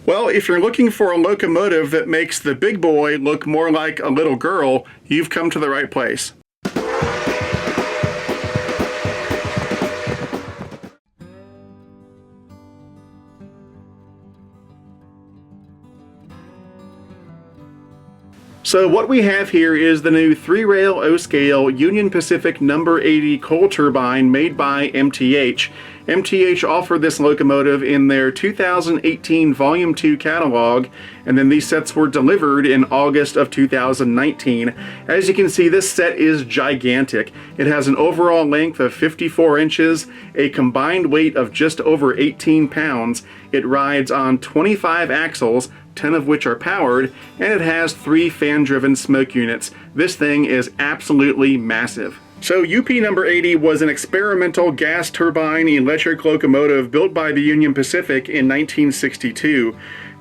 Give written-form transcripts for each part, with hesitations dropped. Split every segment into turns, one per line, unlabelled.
Well, if you're looking for a locomotive that makes the big boy look more like a little girl, you've come to the right place. So what we have here is the new 3-rail O-scale Union Pacific number 80 coal turbine made by MTH. MTH offered this locomotive in their 2018 Volume 2 catalog, and then these sets were delivered in August of 2019. As you can see, this set is gigantic. It has an overall length of 54 inches, a combined weight of just over 18 pounds. It rides on 25 axles, 10 of which are powered, and it has 3 fan-driven smoke units. This thing is absolutely massive. So UP number 80 was an experimental gas turbine electric locomotive built by the Union Pacific in 1962.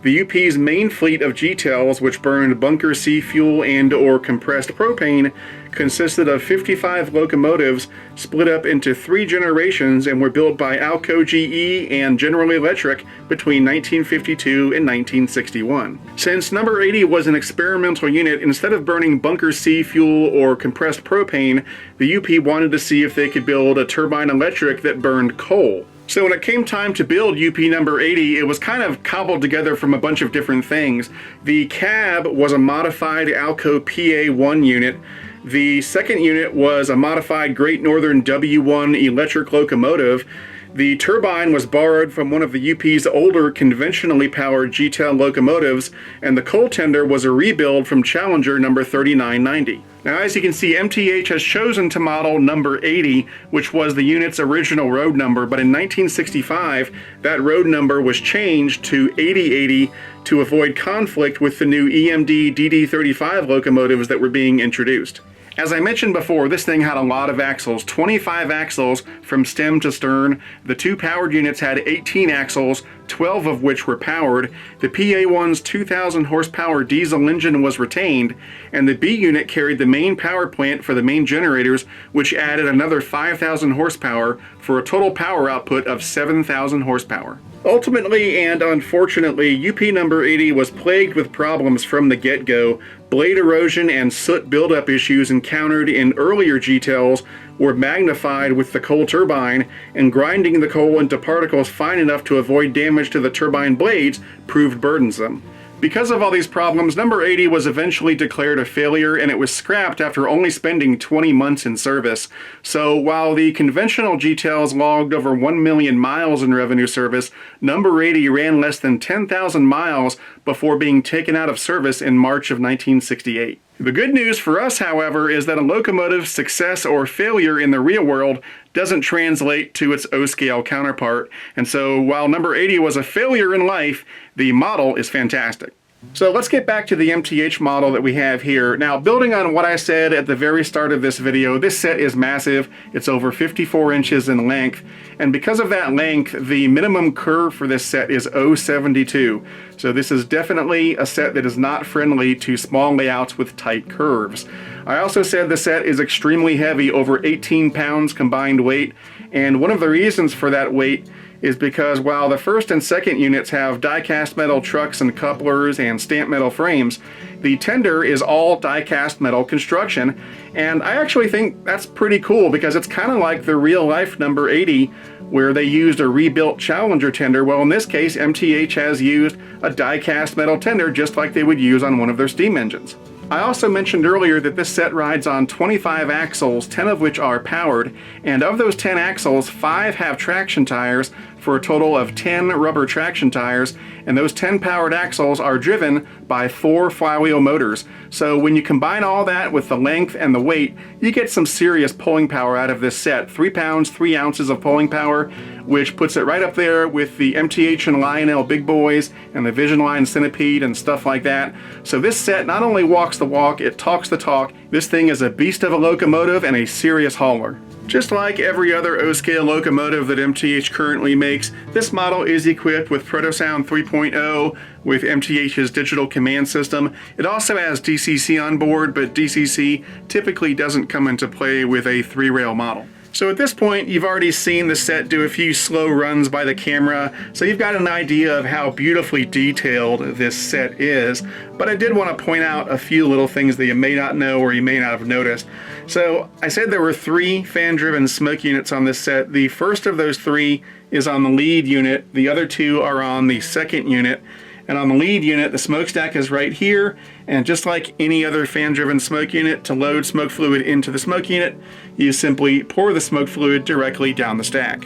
The UP's main fleet of G-tails, which burned bunker C fuel and/or compressed propane, consisted of 55 locomotives split up into 3 generations and were built by Alco GE and General Electric between 1952 and 1961. Since number 80 was an experimental unit, instead of burning bunker C fuel or compressed propane, the UP wanted to see if they could build a turbine electric that burned coal. So when it came time to build UP number 80, it was kind of cobbled together from a bunch of different things. The cab was a modified Alco PA1 unit. The second unit was a modified Great Northern W1 electric locomotive. The turbine was borrowed from one of the UP's older conventionally powered G-tail locomotives, and the coal tender was a rebuild from Challenger number 3990. Now, as you can see, MTH has chosen to model number 80, which was the unit's original road number, but in 1965, that road number was changed to 8080 to avoid conflict with the new EMD DD35 locomotives that were being introduced. As I mentioned before, this thing had a lot of axles, 25 axles from stem to stern. The 2 powered units had 18 axles, 12 of which were powered. The PA1's 2,000 horsepower diesel engine was retained, and the B unit carried the main power plant for the main generators, which added another 5,000 horsepower for a total power output of 7,000 horsepower. Ultimately and unfortunately, UP number 80 was plagued with problems from the get-go. Blade erosion and soot buildup issues encountered in earlier G-tails were magnified with the coal turbine, and grinding the coal into particles fine enough to avoid damage to the turbine blades proved burdensome. Because of all these problems, number 80 was eventually declared a failure, and it was scrapped after only spending 20 months in service. So while the conventional G-tails logged over 1 million miles in revenue service, number 80 ran less than 10,000 miles before being taken out of service in March of 1968. The good news for us, however, is that a locomotive's success or failure in the real world doesn't translate to its O-scale counterpart, and so while number 80 was a failure in life, the model is fantastic. So let's get back to the MTH model that we have here. Now, building on what I said at the very start of this video, this set is massive. It's over 54 inches in length, and because of that length, the minimum curve for this set is 0.72. So this is definitely a set that is not friendly to small layouts with tight curves. I also said the set is extremely heavy, over 18 pounds combined weight, and one of the reasons for that weight is because while the first and second units have die-cast metal trucks and couplers and stamped metal frames, the tender is all die-cast metal construction, and I actually think that's pretty cool because it's kind of like the real-life number 80 where they used a rebuilt Challenger tender. Well, in this case, MTH has used a die-cast metal tender just like they would use on one of their steam engines. I also mentioned earlier that this set rides on 25 axles, 10 of which are powered, and of those 10 axles, 5 have traction tires for a total of 10 rubber traction tires, and those 10 powered axles are driven by 4 flywheel motors. So when you combine all that with the length and the weight, you get some serious pulling power out of this set. 3 pounds, 3 ounces of pulling power, which puts it right up there with the MTH and Lionel big boys and the Vision Line Centipede and stuff like that. So this set not only walks the walk, it talks the talk. This thing is a beast of a locomotive and a serious hauler. Just like every other O-scale locomotive that MTH currently makes, this model is equipped with Protosound 3.0 with MTH's digital command system. It also has DCC on board, but DCC typically doesn't come into play with a 3-rail model. So at this point, you've already seen the set do a few slow runs by the camera, so you've got an idea of how beautifully detailed this set is, but I did want to point out a few little things that you may not know or you may not have noticed. So I said there were 3 fan-driven smoke units on this set. The first of those 3 is on the lead unit, the other 2 are on the second unit. And on the lead unit, the smokestack is right here, and just like any other fan-driven smoke unit, to load smoke fluid into the smoke unit, you simply pour the smoke fluid directly down the stack.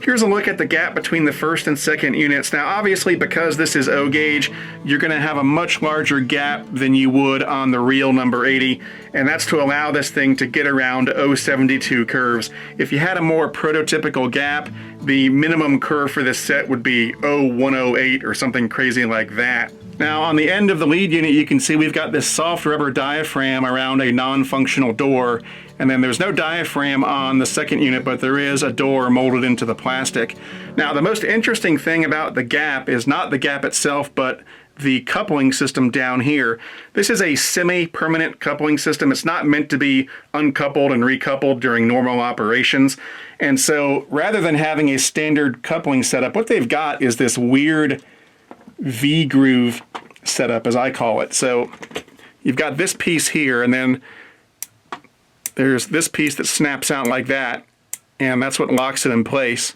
Here's a look at the gap between the first and second units. Now obviously, because this is O gauge, you're going to have a much larger gap than you would on the real number 80, and that's to allow this thing to get around O72 curves. If you had a more prototypical gap, the minimum curve for this set would be O108 or something crazy like that. Now on the end of the lead unit, you can see we've got this soft rubber diaphragm around a non-functional door, and then there's no diaphragm on the second unit, but there is a door molded into the plastic. Now the most interesting thing about the gap is not the gap itself, but the coupling system down here. This is a semi-permanent coupling system. It's not meant to be uncoupled and recoupled during normal operations. And so rather than having a standard coupling setup, what they've got is this weird V-groove setup, as I call it. So you've got this piece here, and then there's this piece that snaps out like that, and that's what locks it in place.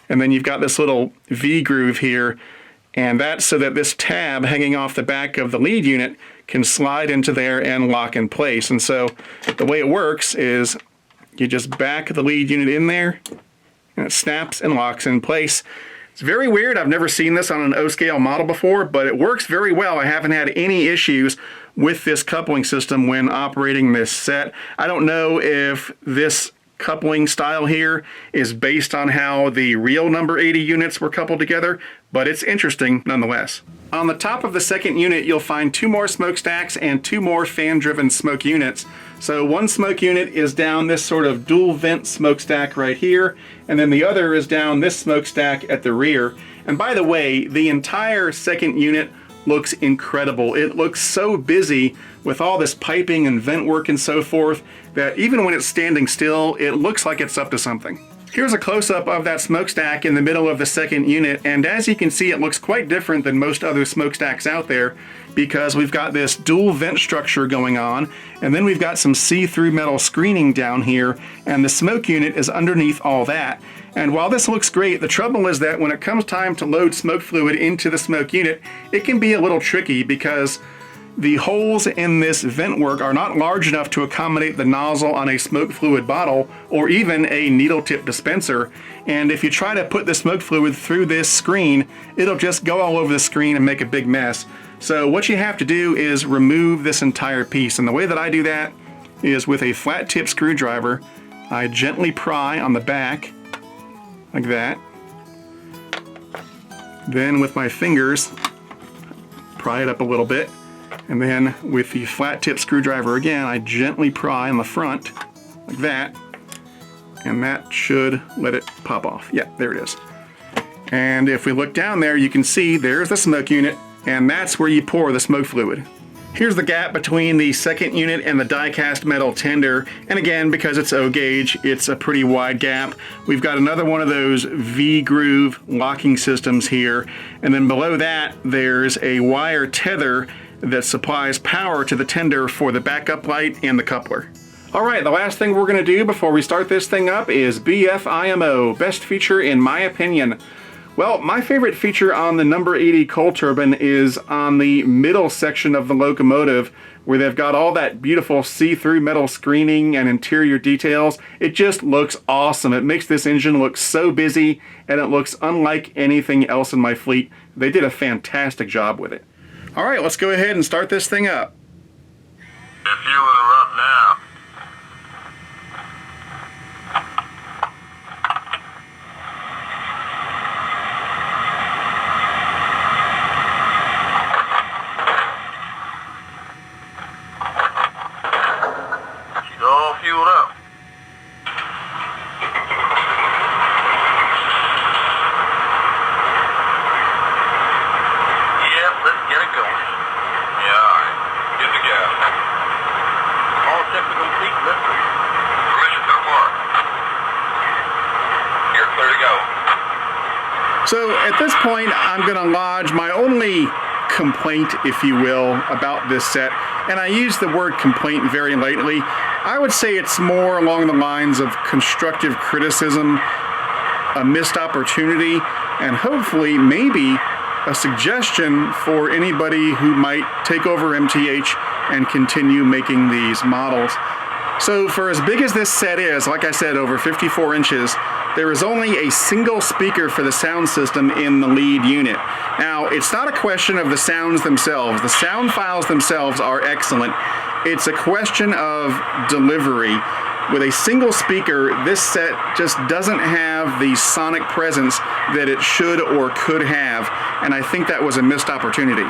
And then you've got this little V-groove here, and that's so that this tab hanging off the back of the lead unit can slide into there and lock in place. And so the way it works is you just back the lead unit in there, and it snaps and locks in place. It's very weird. I've never seen this on an O-scale model before, but it works very well. I haven't had any issues with this coupling system when operating this set. I don't know if this coupling style here is based on how the real number 80 units were coupled together, but it's interesting nonetheless. On the top of the second unit, you'll find 2 more smokestacks and 2 more fan-driven smoke units. So one smoke unit is down this sort of dual vent smokestack right here, and then the other is down this smokestack at the rear. And by the way, the entire second unit looks incredible. It looks so busy with all this piping and vent work and so forth that even when it's standing still, it looks like it's up to something. Here's a close-up of that smokestack in the middle of the second unit, and as you can see, it looks quite different than most other smokestacks out there because we've got this dual vent structure going on, and then we've got some see-through metal screening down here, and the smoke unit is underneath all that. And while this looks great, the trouble is that when it comes time to load smoke fluid into the smoke unit, it can be a little tricky because the holes in this vent work are not large enough to accommodate the nozzle on a smoke fluid bottle or even a needle tip dispenser. And if you try to put the smoke fluid through this screen, it'll just go all over the screen and make a big mess. So what you have to do is remove this entire piece. And the way that I do that is with a flat tip screwdriver. I gently pry on the back like that. Then with my fingers, pry it up a little bit. And then with the flat tip screwdriver again, I gently pry on the front like that. And that should let it pop off. Yeah, there it is. And if we look down there, you can see there's the smoke unit, and that's where you pour the smoke fluid. Here's the gap between the second unit and the die-cast metal tender, and again, because it's O-gauge, it's a pretty wide gap. We've got another one of those V-groove locking systems here, and then below that, there's a wire tether that supplies power to the tender for the backup light and the coupler. All right, the last thing we're gonna do before we start this thing up is BFIMO, best feature in my opinion. Well, my favorite feature on the number 80 coal turbine is on the middle section of the locomotive where they've got all that beautiful see-through metal screening and interior details. It just looks awesome. It makes this engine look so busy, and it looks unlike anything else in my fleet. They did a fantastic job with it. All right, let's go ahead and start this thing up.
If you interrupt now. She's all fueled up. Yep, let's get it going. Yeah, all right.
So at this point, I'm going to lodge my only complaint, if you will, about this set. And I use the word complaint very lightly. I would say it's more along the lines of constructive criticism, a missed opportunity, and hopefully maybe a suggestion for anybody who might take over MTH and continue making these models. So for as big as this set is, like I said, over 54 inches, there is only a single speaker for the sound system in the lead unit. Now, it's not a question of the sounds themselves. The sound files themselves are excellent. It's a question of delivery. With a single speaker, this set just doesn't have the sonic presence that it should or could have, and I think that was a missed opportunity.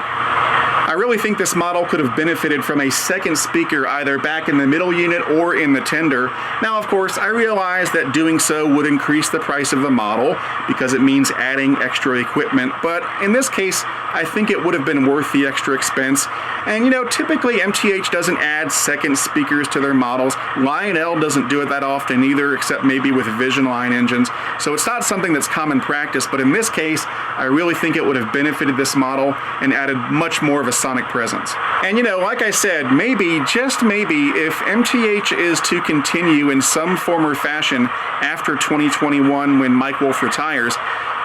I really think this model could have benefited from a second speaker either back in the middle unit or in the tender. Now, of course, I realize that doing so would increase the price of the model because it means adding extra equipment, but in this case, I think it would have been worth the extra expense. And you know, typically MTH doesn't add second speakers to their models. Lionel doesn't do it that often either, except maybe with Vision Line engines. So it's not something that's common practice, but in this case, I really think it would have benefited this model and added much more of a sonic presence. And you know, like I said, maybe, just maybe, if MTH is to continue in some form or fashion after 2021 when Mike Wolf retires,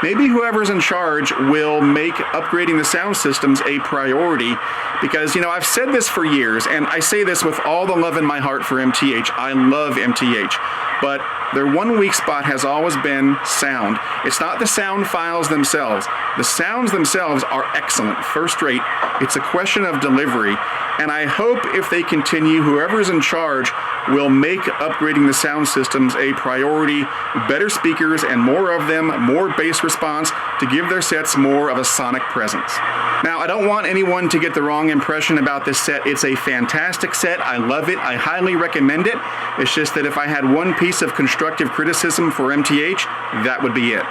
maybe whoever's in charge will make upgrading the sound systems a priority, because, you know, I've said this for years, and I say this with all the love in my heart for MTH. I love MTH, but their one weak spot has always been sound. It's not the sound files themselves. The sounds themselves are excellent, first rate. It's a question of delivery, and I hope if they continue, whoever's in charge will make upgrading the sound systems a priority, better speakers and more of them, more bass response to give their sets more of a sonic presence. Now, I don't want anyone to get the wrong impression about this set. It's a fantastic set. I love it. I highly recommend it. It's just that if I had one piece of constructive criticism for MTH, that would be it.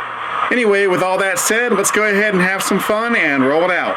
Anyway, with all that said, let's go ahead and have some fun and roll it out.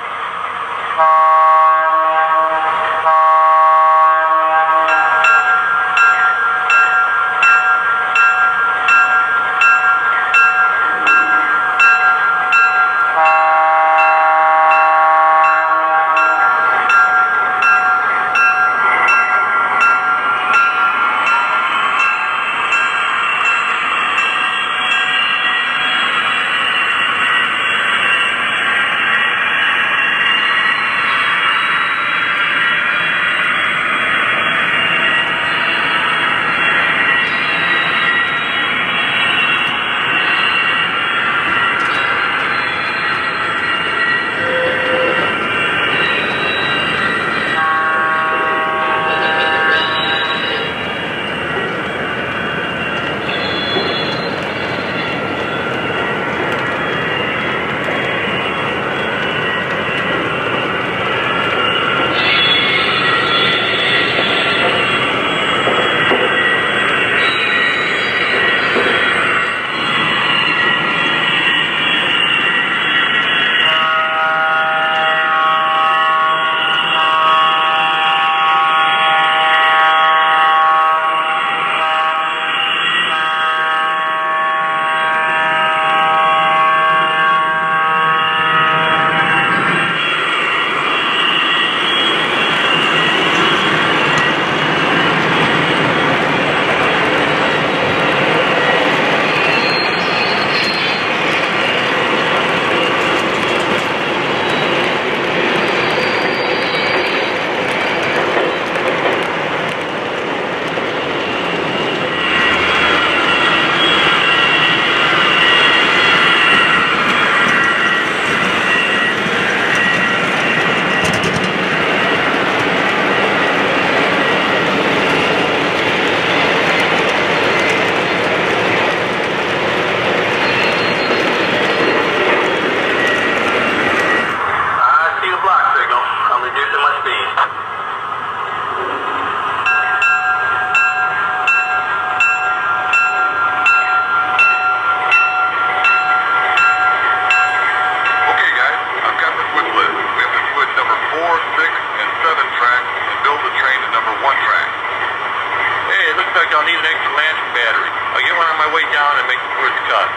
I'll need an extra lantern battery. I'll get one on my way down and make the first cut.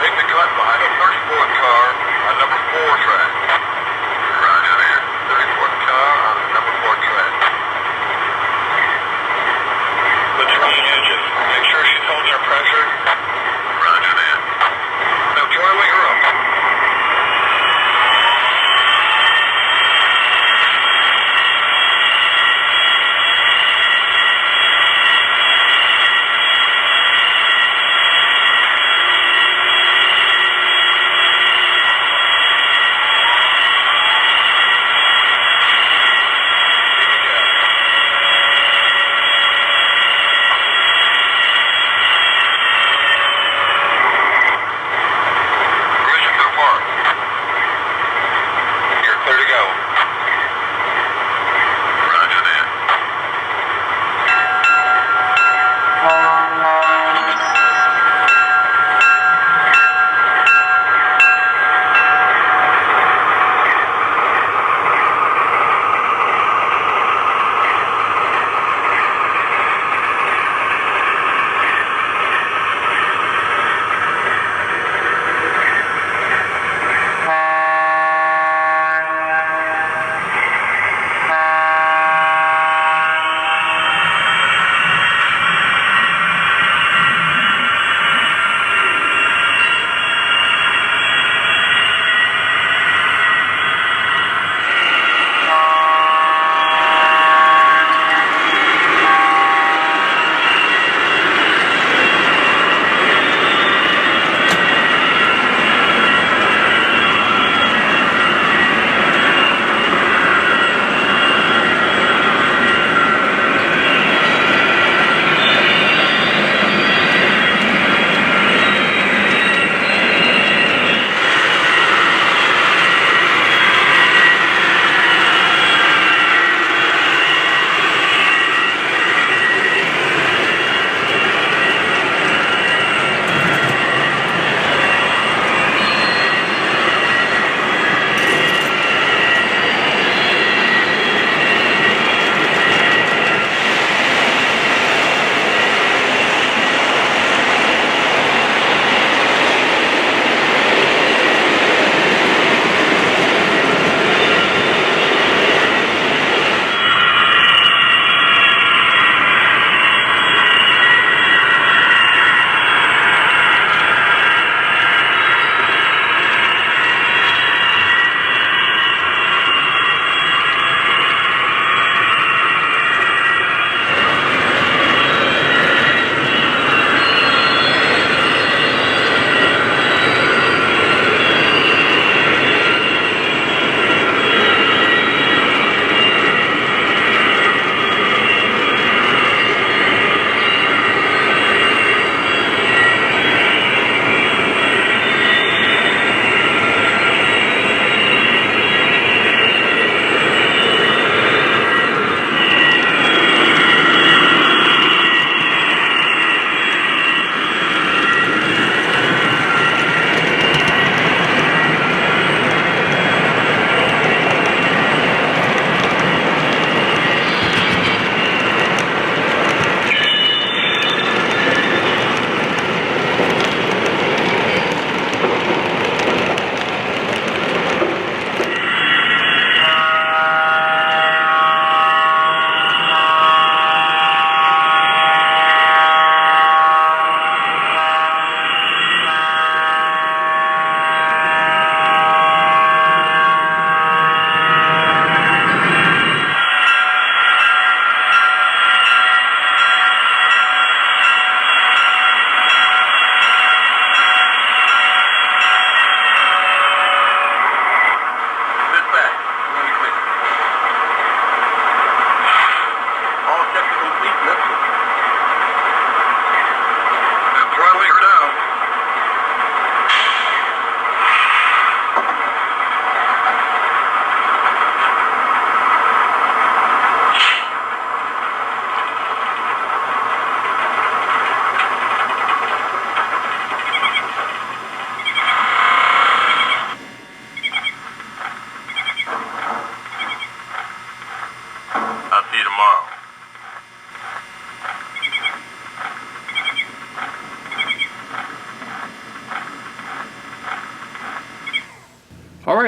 Make the cut behind the 4 track. Roger there. 34th car on the number 4 track. Let's run the engine. Make sure she's holding her pressure. Roger that. Now, Troy, wake her up.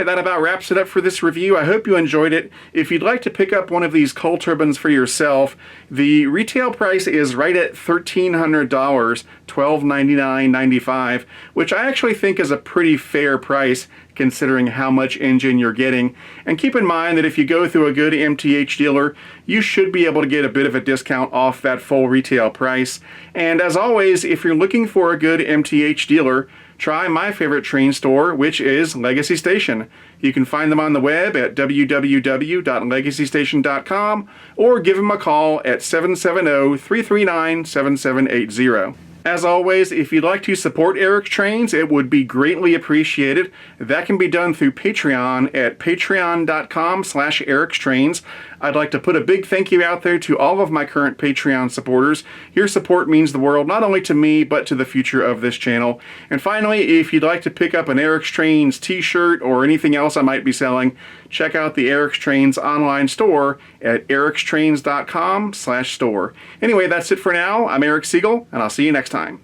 Alright, that about wraps it up for this review. I hope you enjoyed it. If you'd like to pick up one of these coal turbines for yourself, the retail price is right at $1,300, $1,299.95, which I actually think is a pretty fair price considering how much engine you're getting. And keep in mind that if you go through a good MTH dealer, you should be able to get a bit of a discount off that full retail price. And as always, if you're looking for a good MTH dealer, try my favorite train store, which is Legacy Station. You can find them on the web at www.legacystation.com or give them a call at 770-339-7780. As always, if you'd like to support Eric's Trains, it would be greatly appreciated. That can be done through Patreon at patreon.com/ericstrains. I'd like to put a big thank you out there to all of my current Patreon supporters. Your support means the world, not only to me, but to the future of this channel. And finally, if you'd like to pick up an Eric's Trains t-shirt or anything else I might be selling, check out the Eric's Trains online store at ericstrains.com/store. Anyway, that's it for now. I'm Eric Siegel, and I'll see you next time.